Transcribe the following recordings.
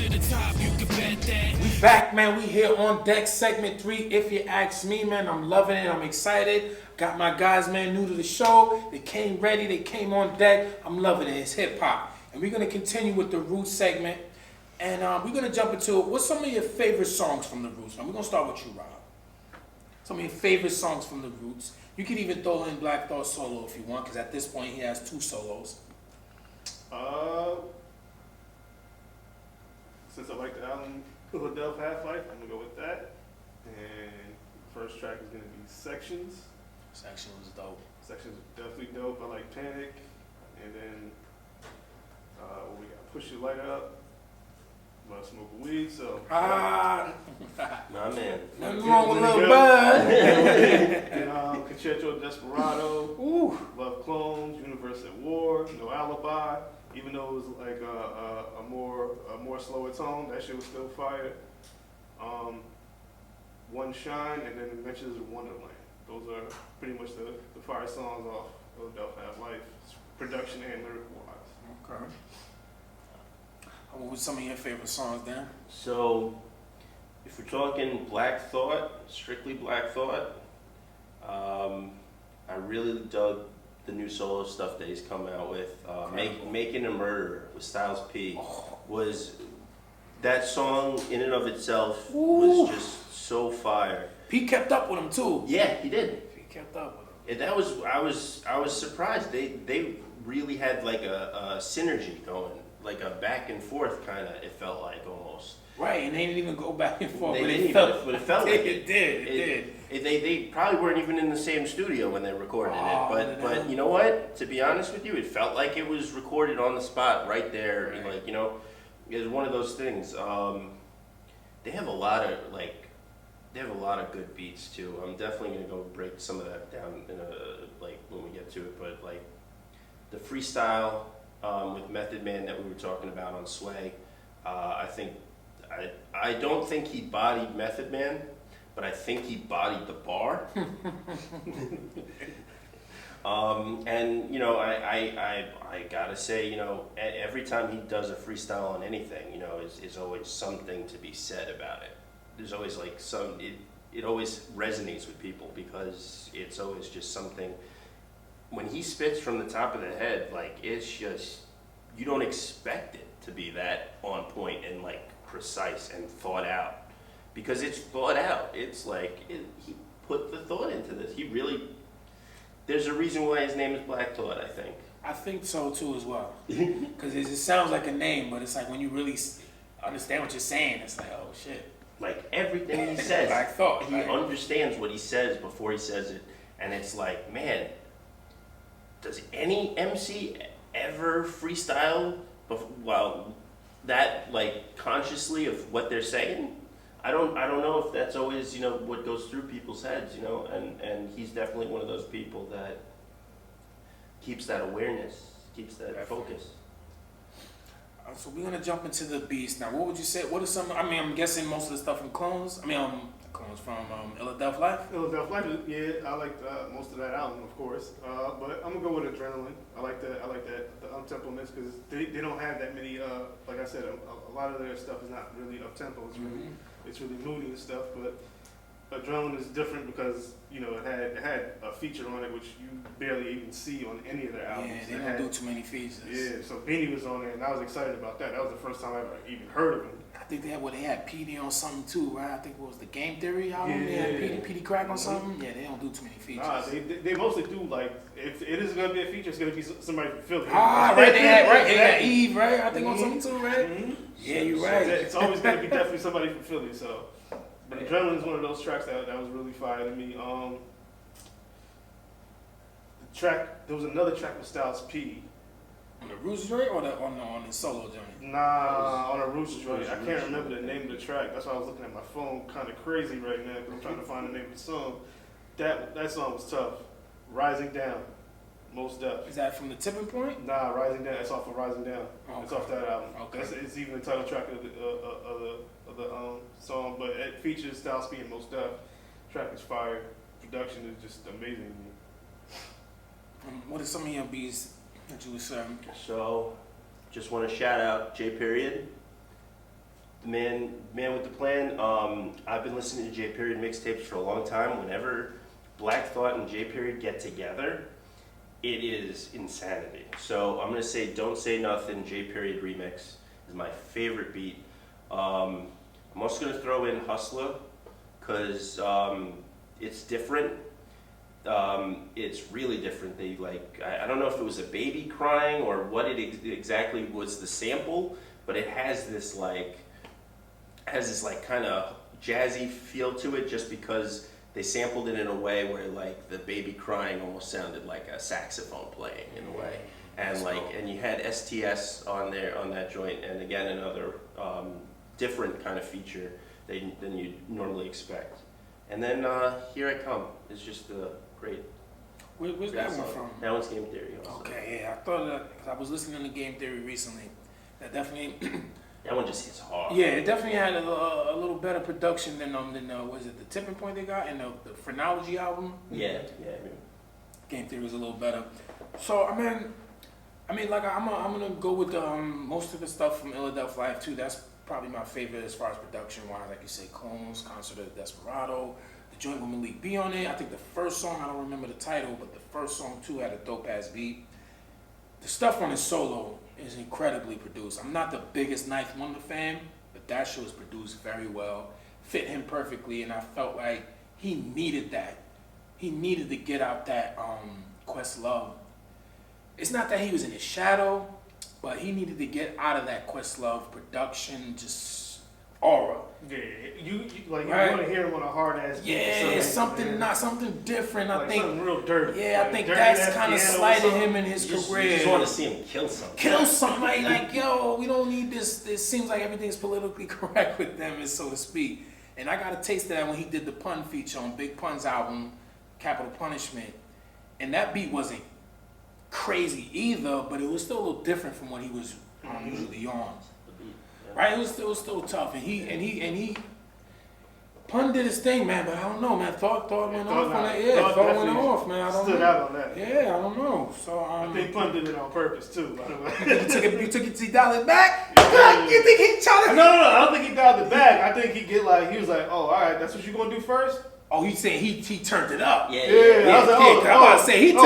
to the top, you can bet that. We back, man. We here on deck, segment 3. If you ask me, man, I'm loving it. I'm excited. Got my guys, man, new to the show. They came ready. They came on deck. I'm loving it. It's hip hop, and we're gonna continue with the Roots segment, and we're gonna jump into what's some of your favorite songs from the Roots. And we're gonna start with you, Rob. Some of your favorite songs from the Roots. You can even throw in Black Thought solo if you want, because at this point he has 2 solos. Since I like the album Philadelphia Half-Life, I'm gonna go with that. And first track is gonna be Sections. Section was dope. Sections is definitely dope. I like Panic. And then we got Push Your Light Up. I'm about smoking weed, so. My man. Nothing wrong with Lil Bud. And Concerto Desperado. Ooh. Love Clones. Universe at War. No Alibi. Even though it was like a more slower tone, that shit was still fire. One Shine, and then Adventures of Wonderland. Those are pretty much the fire songs off Philadelphia Half-Life, production and lyric wise. Okay. What was some of your favorite songs, Dan? So, if we're talking Black Thought, strictly Black Thought, I really dug the new solo stuff that he's come out with. Making a Murderer with Styles P was, that song in and of itself was just so fire. P kept up with him too. Yeah, he did. He kept up with him. And that was, I was surprised. They really had like a synergy going, like a back and forth kind of. It felt like almost. Right, and they didn't even go back and forth. But it felt like it did. They probably weren't even in the same studio when they recorded it. But you know what? To be honest with you, it felt like it was recorded on the spot right there. Right. Like, you know, it was one of those things. They have a lot of good beats too. I'm definitely gonna go break some of that down in when we get to it. But like the freestyle with Method Man that we were talking about on Sway, I don't think he bodied Method Man, but I think he bodied the bar. And you know, I gotta say, you know, every time he does a freestyle on anything, you know, is always something to be said about it. There's always like it always resonates with people because it's always just something. When he spits from the top of the head, like it's just, you don't expect it to be that on point and like precise and thought out, because it's thought out. It's like he put the thought into this. He really, there's a reason why his name is Black Thought, I think. I think so too as well, because it just sounds like a name, but it's like when you really understand what you're saying, it's like, oh shit. Like everything he says, Black Thought. He understands what he says before he says it, and it's like, man, does any MC ever freestyle that like consciously of what they're saying? I don't know if that's always, you know, what goes through people's heads, you know, and he's definitely one of those people that keeps that awareness, keeps that focus. So we're gonna jump into the beast now. What would you say? What are some? I mean, I'm guessing most of the stuff from Clones. Clones from Philadelphia Life. Philadelphia Life, yeah, I like most of that album, of course. But I'm gonna go with Adrenaline. I like that the up-tempomess, because they don't have that many. Like I said, a lot of their stuff is not really up-tempo. It's really moody and stuff. But Adrenaline is different because, you know, it had a feature on it which you barely even see on any of their albums. Yeah, they don't do too many features. Yeah, so Beanie was on there, and I was excited about that. That was the first time I ever even heard of him. I think they had PD on something too, right? I think it was the Game Theory album. Yeah. They had PD Crack on something. Yeah, they don't do too many features. Nah, they mostly do, like, if it is gonna be a feature, it's gonna be somebody from Philly. Right. They had Eve, right? I think on something too, right? Mm-hmm. Yeah, you're right. It's always gonna be definitely somebody from Philly. So, but Adrenaline is one of those tracks that was really fire to me. There was another track with Styles P. On the Roots joint or on the solo joint? Nah, on a Roots joint. I can't remember the name of the track. That's why I was looking at my phone kind of crazy right now because I'm trying to find the name of the song. That song was tough. Rising Down, Most Def. Is that from the Tipping Point? Nah, Rising Down. It's off of Rising Down. Okay. It's off that album. Okay. It's even the title track of the song, but it features Styles P and Most Def. Track is fire. Production is just amazing to me. What are some of your beats that you would say? So, just want to shout out J Period Man with the Plan. I've been listening to J Period mixtapes for a long time. Whenever Black Thought and J Period get together, it is insanity. So I'm gonna say Don't Say Nothing J Period remix is my favorite beat. I'm also gonna throw in Hustler because it's different. It's really different. They I don't know if it was a baby crying or what it exactly was the sample, but it has this kind of jazzy feel to it just because they sampled it in a way where the baby crying almost sounded like a saxophone playing in a way. And and you had STS on there on that joint, and again another different kind of feature than you normally expect. And then Here I Come is just a great. Where's that one from? That one's Game Theory. Also. Okay, yeah, I thought that because I was listening to Game Theory recently. That definitely. That one just hits hard. Yeah, it definitely had a little better production than was it the Tipping Point they got and the Phrenology album? Yeah. Game Theory was a little better. So I mean, I'm gonna go with most of the stuff from Philadelphia Live too. That's probably my favorite as far as production wise. Like you say, Clones, Concert of Desperado, the joint with Malik B on it. I think the first song, I don't remember the title, but the first song too had a dope ass beat. The stuff on his solo is incredibly produced. I'm not the biggest Ninth Wonder fan, but that show is produced very well, fit him perfectly, and I felt like he needed that. He needed to get out that Questlove. It's not that he was in his shadow, but he needed to get out of that Questlove production, just aura. Yeah, you want Right. to hear him on a hard ass. Yeah, something different. I think something real dirty. Yeah, I think that's kind of slighted him in his You career. just want to see him kill something. Kill somebody, yo, we don't need this. It seems like everything's politically correct with them, so to speak. And I got a taste of that when he did the pun feature on Big Pun's album, Capital Punishment. And that beat wasn't crazy either, but it was still a little different from what he was usually on. Right? It was still tough. And he Pun did his thing, man, but I don't know, man. Thought went off on that. Yeah, Thought went off, man. I don't stood know. out on that. Yeah, I don't know. So I think Pun did it on purpose too, by the way. you took it, he dialed it back? Yeah. You think he tried to? No, I don't think he dialed it back. I think he was like, oh, all right, that's what you gonna do first? Oh, he's saying he turned it up. Yeah. I was like, I'm about to say he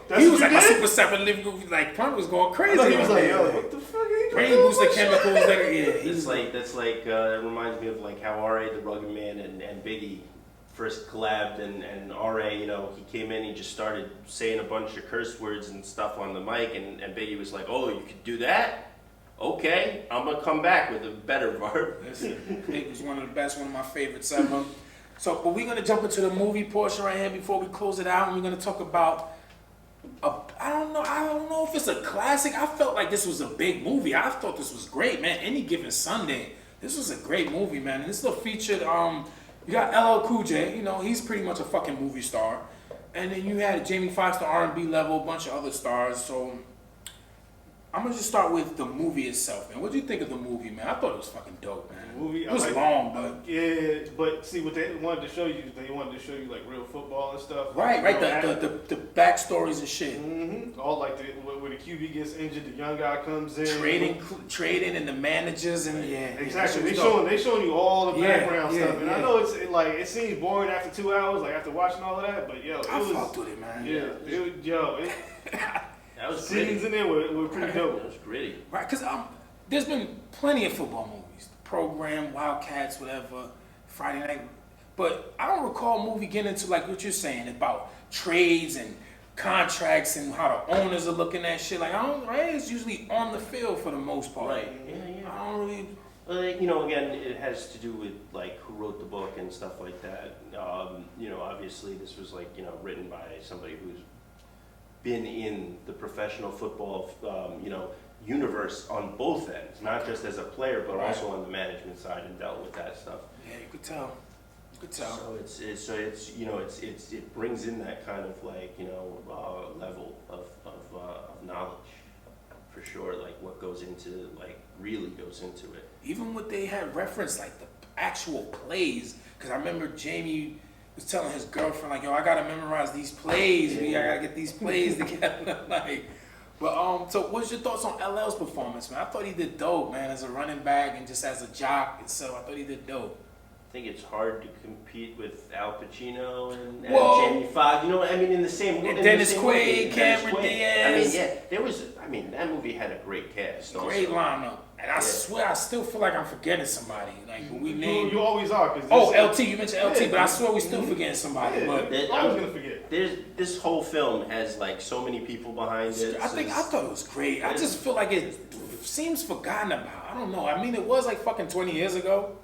that's was what like you my did? Super 7 living room, like Pun was going crazy. I thought he was like, man. yo, what the fuck are you Brain doing? booster chemicals, It's it reminds me of how R.A. the Rugged Man and Biggie first collabed, and R.A., he came in, he just started saying a bunch of curse words and stuff on the mic, and Biggie was like, oh, you could do that? Okay, I'm gonna come back with a better verb. Listen, it was one of the best, one of my favorites ever. So, but we're gonna jump into the movie portion right here before we close it out, and we're gonna talk about I don't know if it's a classic. I felt like this was a big movie. I thought this was great, man. Any Given Sunday, this was a great movie, man. And this still featured you got LL Cool J, he's pretty much a fucking movie star. And then you had Jamie Foxx, the R&B level, a bunch of other stars. So I'm gonna just start with the movie itself, man. What do you think of the movie, man? I thought it was fucking dope, man. Movie, it was long, but yeah, but see what they wanted to show you like real football and stuff. right, the backstories and shit. Mm-hmm. All where the QB gets injured, the young guy comes in, trading, and the managers and exactly. They showing you all the background stuff, and yeah. I know it seems boring after 2 hours, after watching all of that, but I fucked with it, man. That was scenes in there were pretty dope. It was gritty. Right, because there's been plenty of football movies, The Program, Wildcats, whatever, Friday Night, but I don't recall a movie getting into like what you're saying about trades and contracts and how the owners are looking at shit. It's usually on the field for the most part. Right. Yeah. I don't really. Again, it has to do with who wrote the book and stuff like that. Obviously this was written by somebody who's been in the professional football, universe on both ends, not just as a player, but also on the management side, and dealt with that stuff. Yeah, you could tell. So it brings in that kind of level of knowledge, for sure. What goes into really goes into it. Even what they had referenced, the actual plays, because I remember Jamie was telling his girlfriend, yo, I gotta memorize these plays. I gotta get these plays together. But so what's your thoughts on LL's performance, man? I thought he did dope, man, as a running back and just as a jock and so I thought he did dope. I think it's hard to compete with Al Pacino and Whoa. Jamie Foxx. You know what I mean? In the same. And in Dennis the same Quaid, movie. Cameron Dennis Quaid. Diaz. I mean, yeah, there was. I mean, that movie had a great cast. Also. Great lineup. And I swear I still feel like I'm forgetting somebody. Like when we named You always are. LT, you mentioned LT, Yeah. but I swear we still forgetting somebody. Yeah, But I'm always gonna forget. This whole film has like so many people behind it. I thought it was great. I just feel like it seems forgotten about. I don't know. I mean, it was like fucking 20 years ago,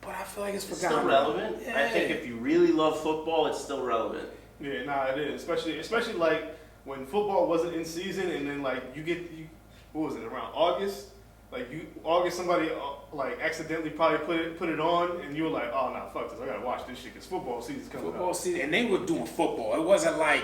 but I feel like it's It's forgotten. still relevant. Yeah. I think if you really love football, it's still relevant. Yeah, nah, it is. Especially like when football wasn't in season, and then like what was it, around August? Like August, somebody like accidentally probably put it on, and you were like, oh nah, fuck this, I gotta watch this shit because football season's coming Football up. season, and they were doing football. It wasn't like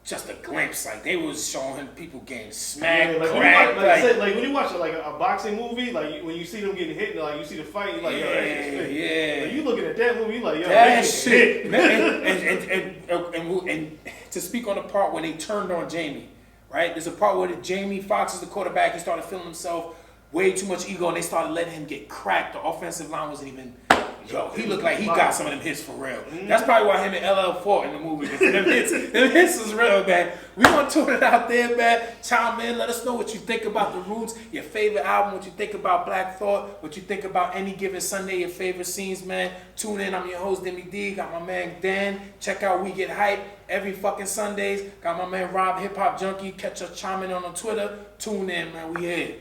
just a glimpse. Like they was showing people getting smacked, Yeah, like, cracked. like I said, like when you watch like a boxing movie, like when you see them getting hit, like you see the fight, you're like, yo, that shit's fake. yeah. Like, you looking at that movie, you like, yo, That shit's shit, hit. man, and to speak on the part when they turned on Jamie, right? There's a part where Jamie Foxx is the quarterback. He started feeling himself way too much ego, and they started letting him get cracked. The offensive line wasn't even. Yo, he looked like he got some of them hits for real. That's probably why him and LL fought in the movie. Them hits was real, man. We gonna tune it out there, man. Chime in, let us know what you think about The Roots, your favorite album, what you think about Black Thought, what you think about Any Given Sunday, your favorite scenes, man. Tune in. I'm your host, Deme D. Got my man Dan. Check out We Get Hype every fucking Sundays. Got my man Rob, Hip Hop Junkie. Catch us chiming in on Twitter. Tune in, man. We here.